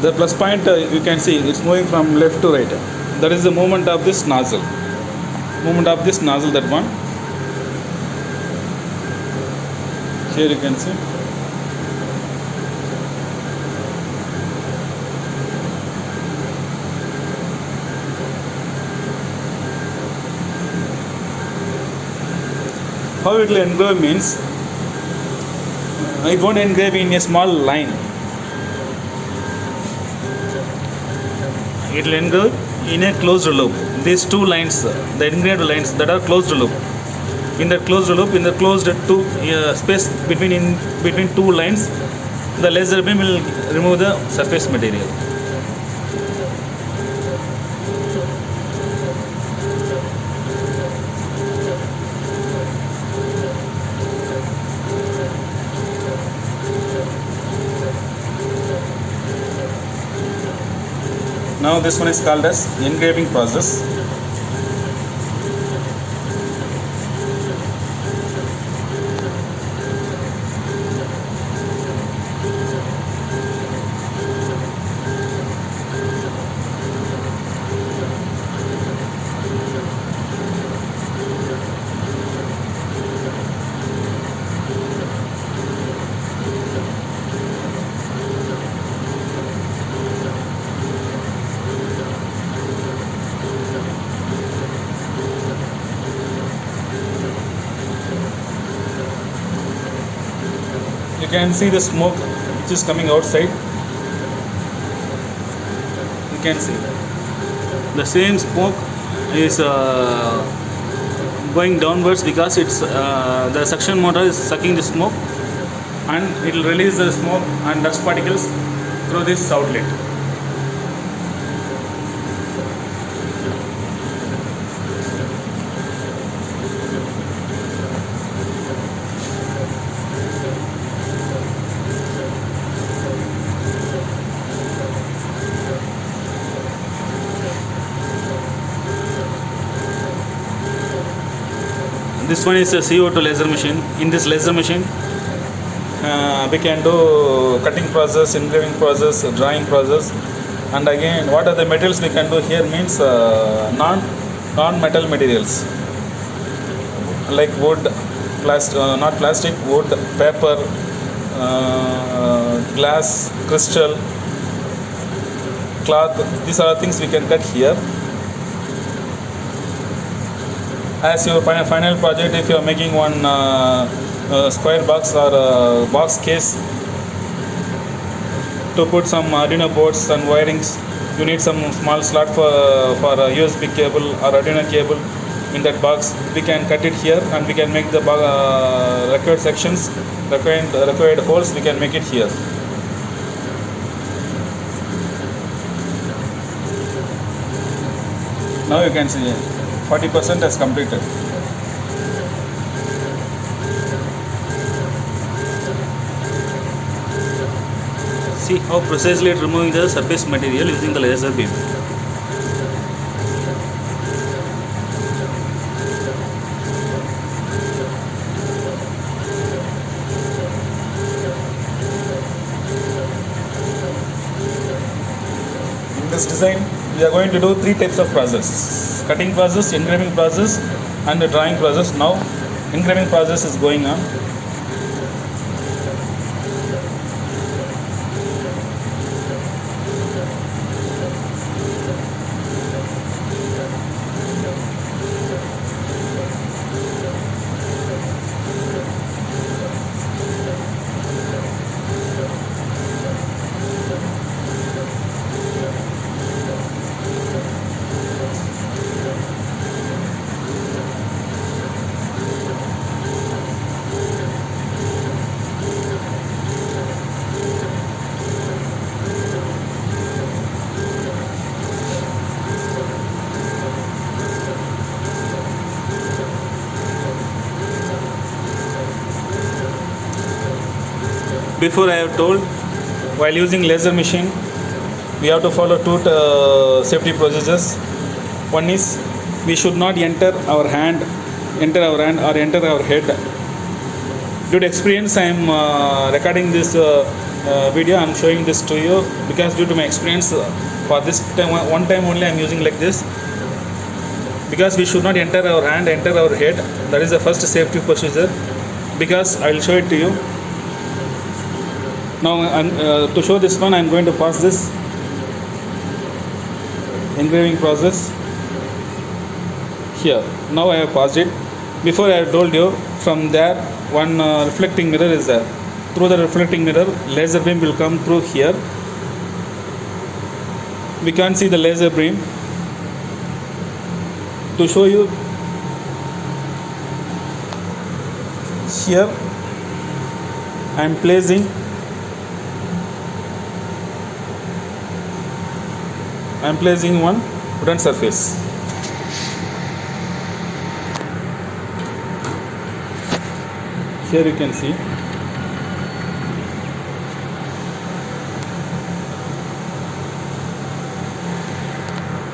The plus point you can see it's moving from left to right. That is the movement of this nozzle. Movement of this nozzle, that one. Here you can see. How it will engrave means it won't engrave in a small line. It will engrave in a closed loop. These two lines, the engraved lines that are closed loop. In the closed loop, in the closed space between two lines, the laser beam will remove the surface material. Now this one is called as engraving process. You can see the smoke which is coming outside. You can see the same smoke is going downwards because it's the suction motor is sucking the smoke, and it will release the smoke and dust particles through this outlet. This one is a CO2 laser machine. In this laser machine, we can do cutting process, engraving process, drawing process, and again, what are the materials we can do here means non-metal materials like wood, not plastic, wood, paper, glass, crystal, cloth. These are things we can cut here. As your final project, if you are making one square box or box case to put some Arduino boards and wirings, you need some small slot for a USB cable or Arduino cable in that box. We can cut it here and we can make the required sections, required holes, we can make it here. Now you can see 40% has completed. See how precisely it removing the surface material using the laser beam. In this design, we are going to do 3 types of process: cutting process, engraving process, and the drawing process. Now engraving process is going on. Before I have told, while using laser machine, we have to follow 2 safety procedures. One is we should not enter our hand or enter our head. Due to experience, I am recording this video I'm showing this to you, because due to my experience, for this time, one time only I'm using like this, because we should not enter our hand, enter our head. That is the first safety procedure, because I will show it to you now. To show this one, I'm going to pause this engraving process here. Now I have paused it. Before I told you, from there one reflecting mirror is there. Through the reflecting mirror, laser beam will come through here. We can't see the laser beam. To show you, here I am placing one wooden surface. Here you can see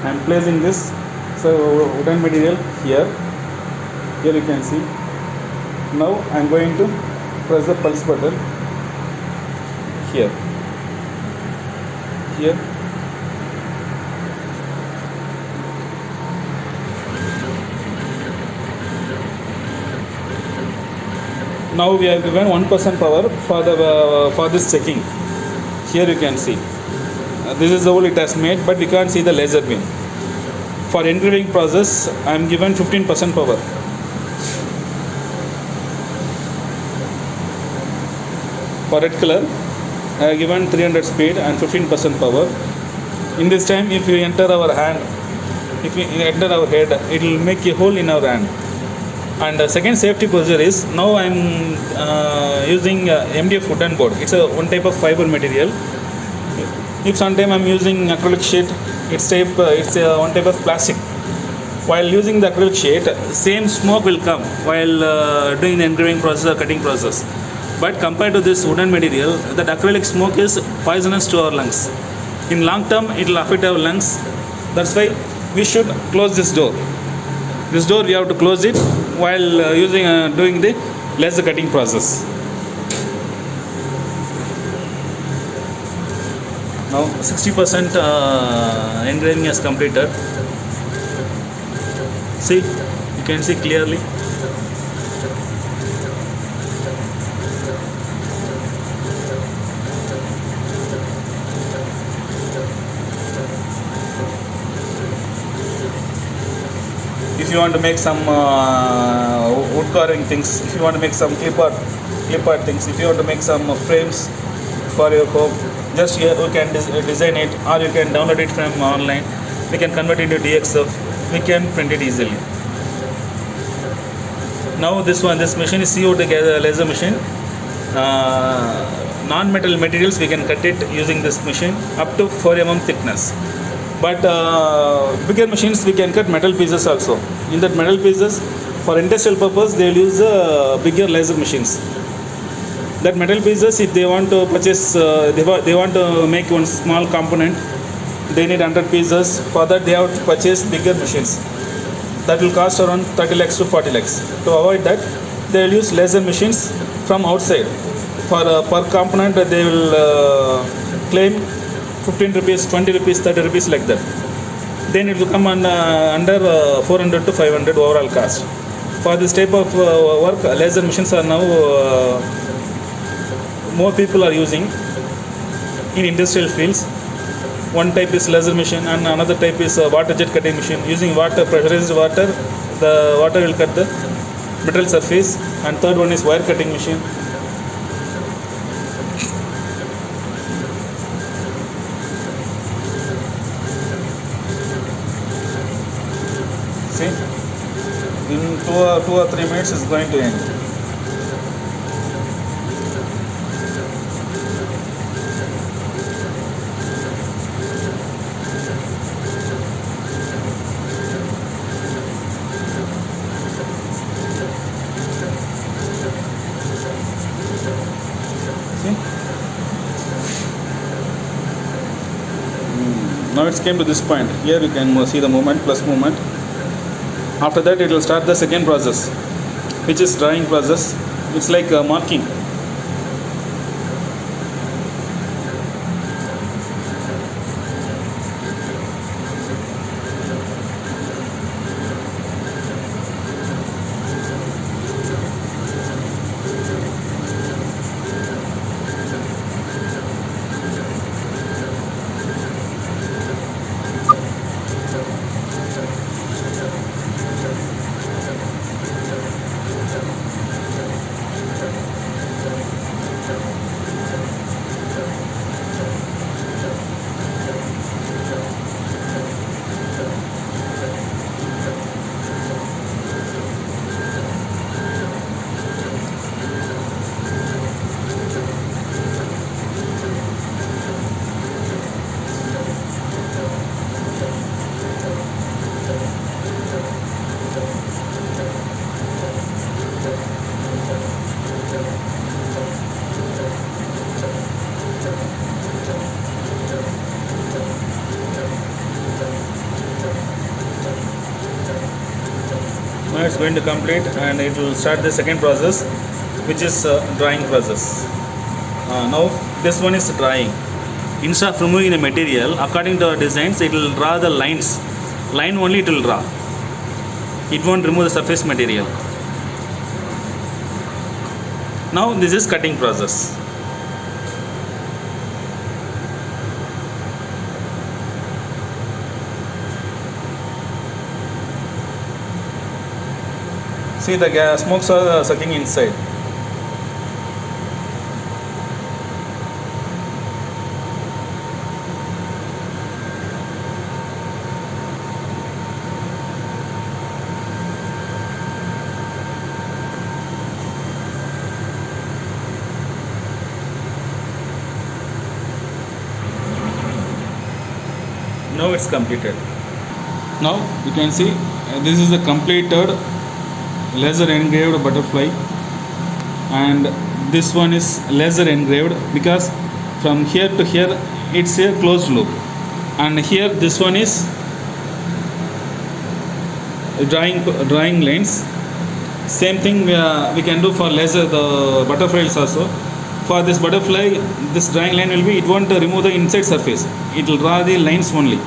I am placing this wooden material here. Here you can see. Now I am going to press the pulse button here. Now we have given 1% power for this checking. Here you can see. This is the hole it has made, but we can't see the laser beam. For engraving process, I am given 15% power. For red color, I have given 300 speed and 15% power. In this time, if you enter our hand, if you enter our head, it will make a hole in our hand. And the second safety procedure is, now I am using MDF wooden board. It's one type of fiber material. If sometime I am using acrylic sheet, it's one type of plastic. While using the acrylic sheet, same smoke will come while doing the engraving process or cutting process. But compared to this wooden material, that acrylic smoke is poisonous to our lungs. In long term, it will affect our lungs. That's why we should close this door. This door we have to close it while doing the laser cutting process. Now 60% engraving is completed. See, you can see clearly. If you want to make some wood carving things, if you want to make some clip art things, if you want to make some frames for your home, just here you can design it, or you can download it from online. We can convert it into DXF. We can print it easily. Now this machine is CO2 laser machine. Non-metal materials we can cut it using this machine up to 4 mm thickness. But bigger machines we can cut metal pieces also. In that metal pieces, for industrial purpose, they will use bigger laser machines. That metal pieces, if they want to purchase, they want to make one small component, they need 100 pieces. For that, they have to purchase bigger machines. That will cost around 30 lakhs to 40 lakhs. To avoid that, they will use laser machines from outside. For per component, they will claim 15 rupees, 20 rupees, 30 rupees, like that. Then it will come under 400 to 500 overall cost. For this type of work, laser machines are now more people are using in industrial fields. One type is laser machine and another type is water jet cutting machine. Using water, pressurized water, the water will cut the metal surface. And third one is wire cutting machine. See, in 2 or 3 minutes is going to end. Now it's came to this point. Here you can see the movement, plus movement. After that it will start the second process, which is drawing process. It's like marking. it's going to complete, and it will start the second process, which is drying process. Now this one is drying. Instead of removing the material, according to our designs, it will draw the lines. Line only it will draw. It won't remove the surface material. Now this is cutting process. See, the gas smokes are sucking inside. Now it's completed. Now you can see this is the completed laser engraved butterfly, and this one is laser engraved because from here to here it's a closed loop, and here this one is drawing lines. Same thing we can do for laser the butterflies also. For this butterfly, this drawing line will be, it won't remove the inside surface, it will draw the lines only.